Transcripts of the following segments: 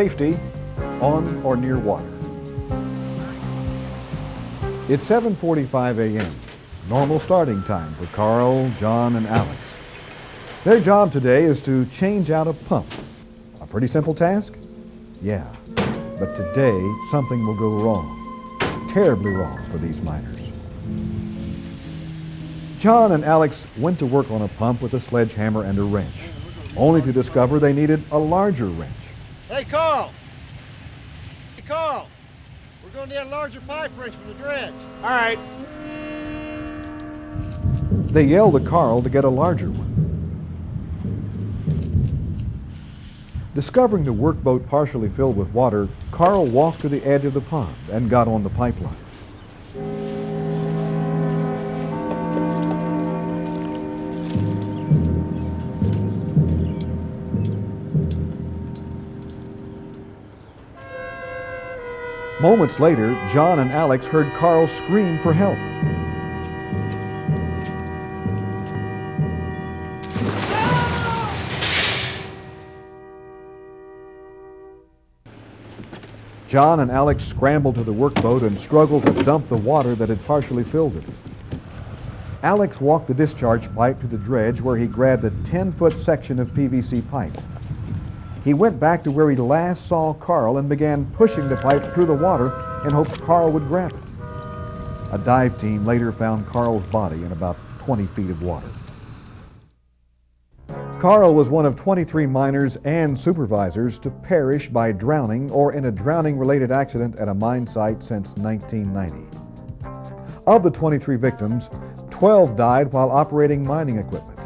safety on or near water. It's 7:45 a.m., normal starting time for Carl, John, and Alex. Their job today is to change out a pump. A pretty simple task? Yeah, but today something will go wrong, terribly wrong for these miners. John and Alex went to work on a pump with a sledgehammer and a wrench, only to discover they needed a larger wrench. Hey, Carl! Hey, Carl! We're going to need a larger pipe wrench for the dredge. All right. They yelled to Carl to get a larger one. Discovering the workboat partially filled with water, Carl walked to the edge of the pond and got on the pipeline. Moments later, John and Alex heard Carl scream for help. John and Alex scrambled to the workboat and struggled to dump the water that had partially filled it. Alex walked the discharge pipe to the dredge where he grabbed a 10-foot section of PVC pipe. He went back to where he last saw Carl and began pushing the pipe through the water in hopes Carl would grab it. A dive team later found Carl's body in about 20 feet of water. Carl was one of 23 miners and supervisors to perish by drowning or in a drowning-related accident at a mine site since 1990. Of the 23 victims, 12 died while operating mining equipment.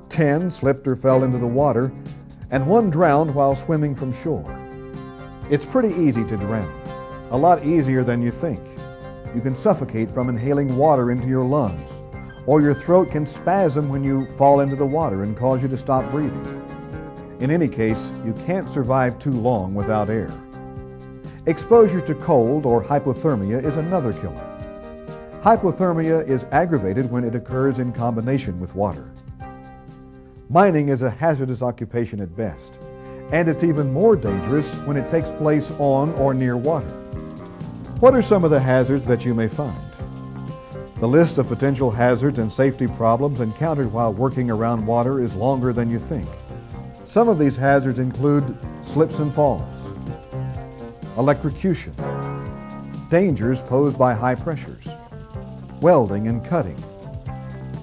10 slipped or fell into the water, and 1 drowned while swimming from shore. It's pretty easy to drown, a lot easier than you think. You can suffocate from inhaling water into your lungs, or your throat can spasm when you fall into the water and cause you to stop breathing. In any case, you can't survive too long without air. Exposure to cold or hypothermia is another killer. Hypothermia is aggravated when it occurs in combination with water. Mining is a hazardous occupation at best, and it's even more dangerous when it takes place on or near water. What are some of the hazards that you may find? The list of potential hazards and safety problems encountered while working around water is longer than you think. Some of these hazards include slips and falls, electrocution, dangers posed by high pressures, welding and cutting,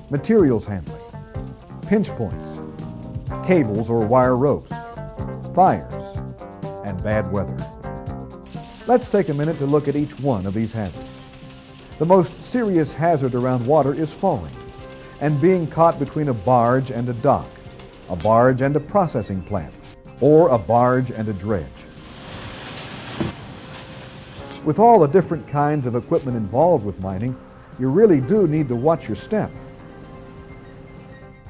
materials handling, pinch points, cables or wire ropes, fires, and bad weather. Let's take a minute to look at each one of these hazards. The most serious hazard around water is falling and being caught between a barge and a dock, a barge and a processing plant, or a barge and a dredge. With all the different kinds of equipment involved with mining, you really do need to watch your step.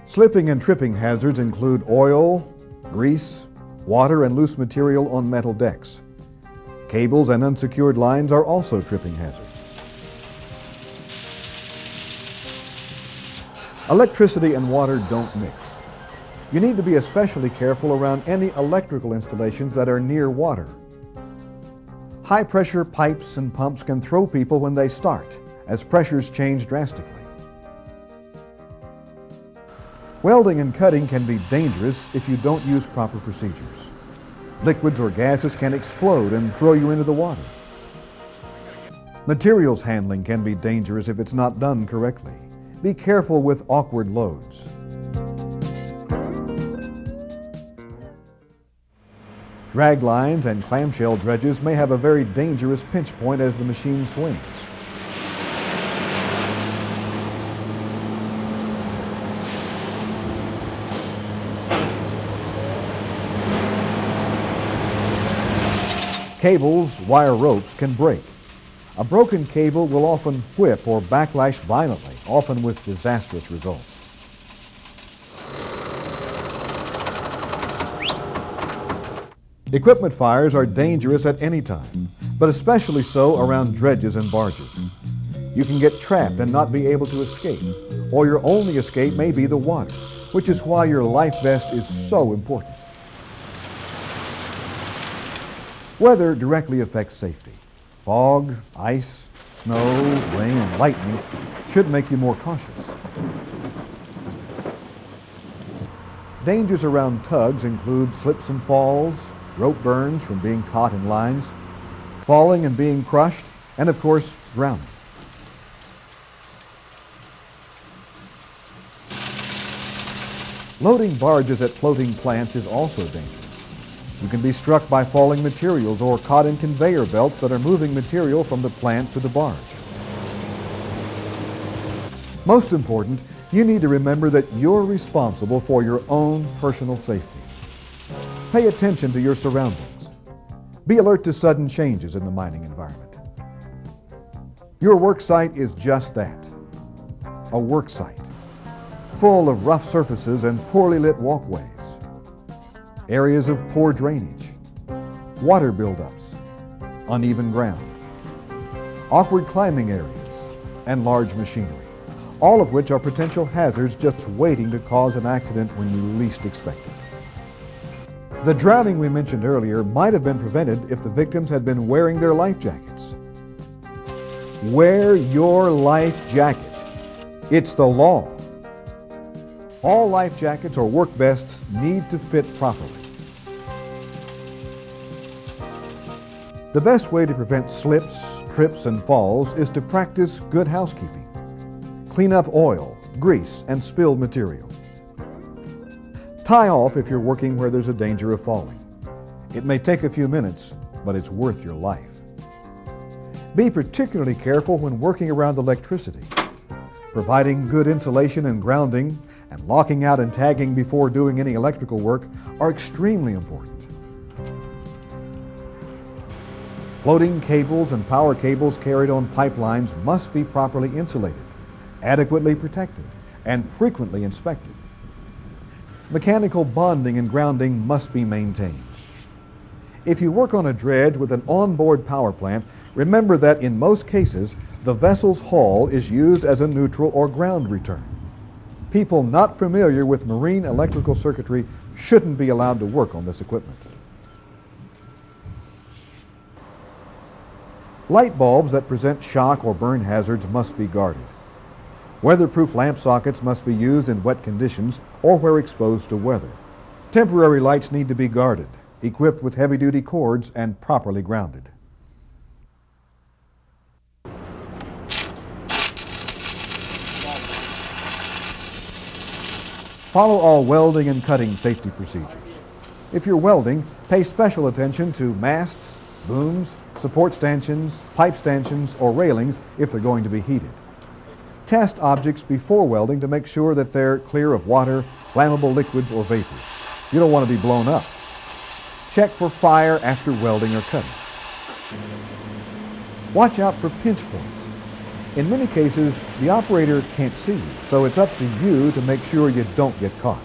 Slipping and tripping hazards include oil, grease, water, and loose material on metal decks. Cables and unsecured lines are also tripping hazards. Electricity and water don't mix. You need to be especially careful around any electrical installations that are near water. High-pressure pipes and pumps can throw people when they start, as pressures change drastically. Welding and cutting can be dangerous if you don't use proper procedures. Liquids or gases can explode and throw you into the water. Materials handling can be dangerous if it's not done correctly. Be careful with awkward loads. Drag lines and clamshell dredges may have a very dangerous pinch point as the machine swings. Cables, wire ropes can break. A broken cable will often whip or backlash violently, often with disastrous results. Equipment fires are dangerous at any time, but especially so around dredges and barges. You can get trapped and not be able to escape, or your only escape may be the water, which is why your life vest is so important. Weather directly affects safety. Fog, ice, snow, rain, and lightning should make you more cautious. Dangers around tugs include slips and falls, rope burns from being caught in lines, falling and being crushed, and of course, drowning. Loading barges at floating plants is also dangerous. You can be struck by falling materials or caught in conveyor belts that are moving material from the plant to the barge. Most important, you need to remember that you're responsible for your own personal safety. Pay attention to your surroundings. Be alert to sudden changes in the mining environment. Your work site is just that, a work site, full of rough surfaces and poorly lit walkways, areas of poor drainage, water buildups, uneven ground, awkward climbing areas, and large machinery, all of which are potential hazards just waiting to cause an accident when you least expect it. The drowning we mentioned earlier might have been prevented if the victims had been wearing their life jackets. Wear your life jacket. It's the law. All life jackets or work vests need to fit properly. The best way to prevent slips, trips, and falls is to practice good housekeeping. Clean up oil, grease, and spilled material. Tie off if you're working where there's a danger of falling. It may take a few minutes, but it's worth your life. Be particularly careful when working around electricity. Providing good insulation and grounding and locking out and tagging before doing any electrical work are extremely important. Floating cables and power cables carried on pipelines must be properly insulated, adequately protected, and frequently inspected. Mechanical bonding and grounding must be maintained. If you work on a dredge with an onboard power plant, remember that in most cases, the vessel's hull is used as a neutral or ground return. People not familiar with marine electrical circuitry shouldn't be allowed to work on this equipment. Light bulbs that present shock or burn hazards must be guarded. Weatherproof lamp sockets must be used in wet conditions or where exposed to weather. Temporary lights need to be guarded, equipped with heavy-duty cords, and properly grounded. Follow all welding and cutting safety procedures. If you're welding, pay special attention to masts, booms, support stanchions, pipe stanchions, or railings if they're going to be heated. Test objects before welding to make sure that they're clear of water, flammable liquids, or vapors. You don't want to be blown up. Check for fire after welding or cutting. Watch out for pinch points. In many cases, the operator can't see you, so it's up to you to make sure you don't get caught.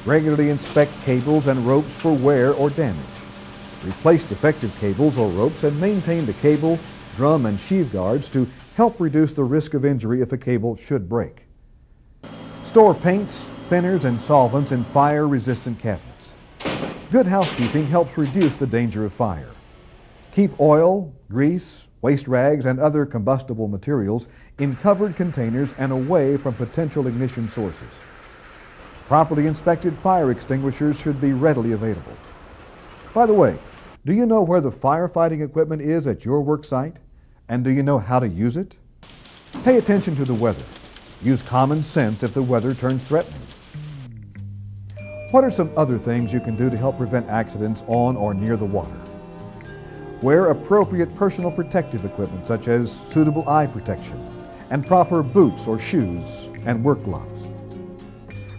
Regularly inspect cables and ropes for wear or damage. Replace defective cables or ropes and maintain the cable, drum, and sheave guards to help reduce the risk of injury if a cable should break. Store paints, thinners, and solvents in fire-resistant cabinets. Good housekeeping helps reduce the danger of fire. Keep oil, grease, waste rags, and other combustible materials in covered containers and away from potential ignition sources. Properly inspected fire extinguishers should be readily available. By the way, do you know where the firefighting equipment is at your work site? And do you know how to use it? Pay attention to the weather. Use common sense if the weather turns threatening. What are some other things you can do to help prevent accidents on or near the water? Wear appropriate personal protective equipment such as suitable eye protection and proper boots or shoes and work gloves.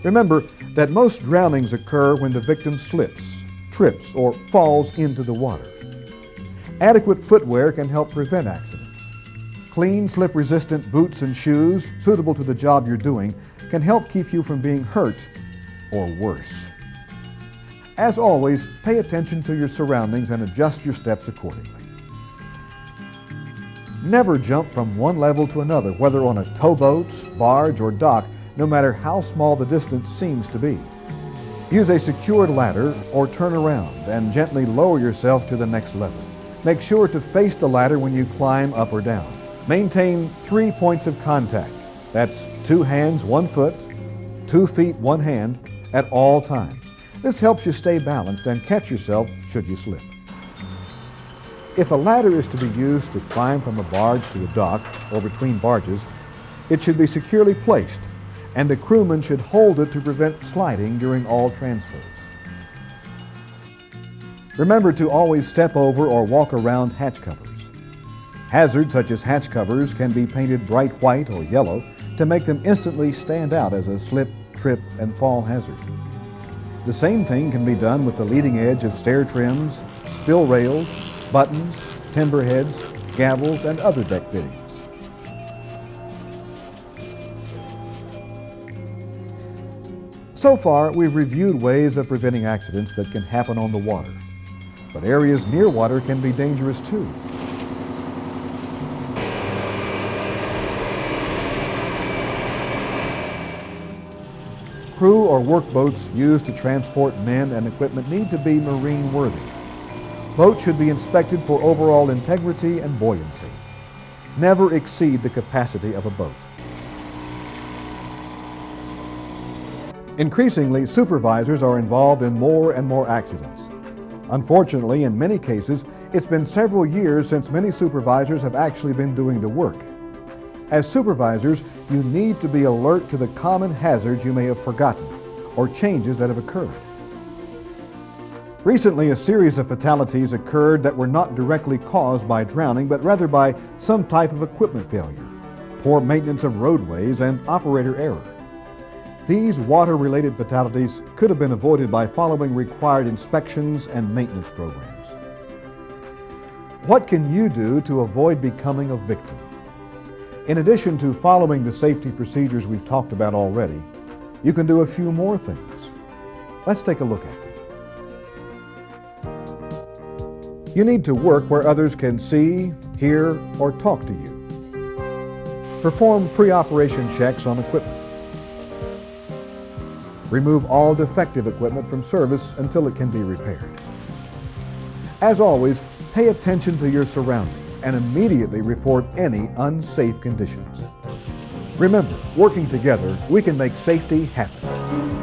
Remember that most drownings occur when the victim slips, trips, or falls into the water. Adequate footwear can help prevent accidents. Clean, slip-resistant boots and shoes suitable to the job you're doing can help keep you from being hurt or worse. As always, pay attention to your surroundings and adjust your steps accordingly. Never jump from one level to another, whether on a towboat, barge, or dock, no matter how small the distance seems to be. Use a secured ladder or turn around and gently lower yourself to the next level. Make sure to face the ladder when you climb up or down. Maintain 3 points of contact. That's 2 hands, 1 foot, 2 feet, 1 hand at all times. This helps you stay balanced and catch yourself should you slip. If a ladder is to be used to climb from a barge to a dock or between barges, it should be securely placed, and the crewman should hold it to prevent sliding during all transfers. Remember to always step over or walk around hatch covers. Hazards such as hatch covers can be painted bright white or yellow to make them instantly stand out as a slip, trip, and fall hazard. The same thing can be done with the leading edge of stair trims, spill rails, buttons, timber heads, gavels, and other deck fittings. So far, we've reviewed ways of preventing accidents that can happen on the water, but areas near water can be dangerous too. Crew or workboats used to transport men and equipment need to be marine worthy. Boats should be inspected for overall integrity and buoyancy. Never exceed the capacity of a boat. Increasingly, supervisors are involved in more and more accidents. Unfortunately, in many cases, it's been several years since many supervisors have actually been doing the work. As supervisors, you need to be alert to the common hazards you may have forgotten or changes that have occurred. Recently, a series of fatalities occurred that were not directly caused by drowning, but rather by some type of equipment failure, poor maintenance of roadways, and operator error. These water-related fatalities could have been avoided by following required inspections and maintenance programs. What can you do to avoid becoming a victim? In addition to following the safety procedures we've talked about already, you can do a few more things. Let's take a look at them. You need to work where others can see, hear, or talk to you. Perform pre-operation checks on equipment. Remove all defective equipment from service until it can be repaired. As always, pay attention to your surroundings and immediately report any unsafe conditions. Remember, working together, we can make safety happen.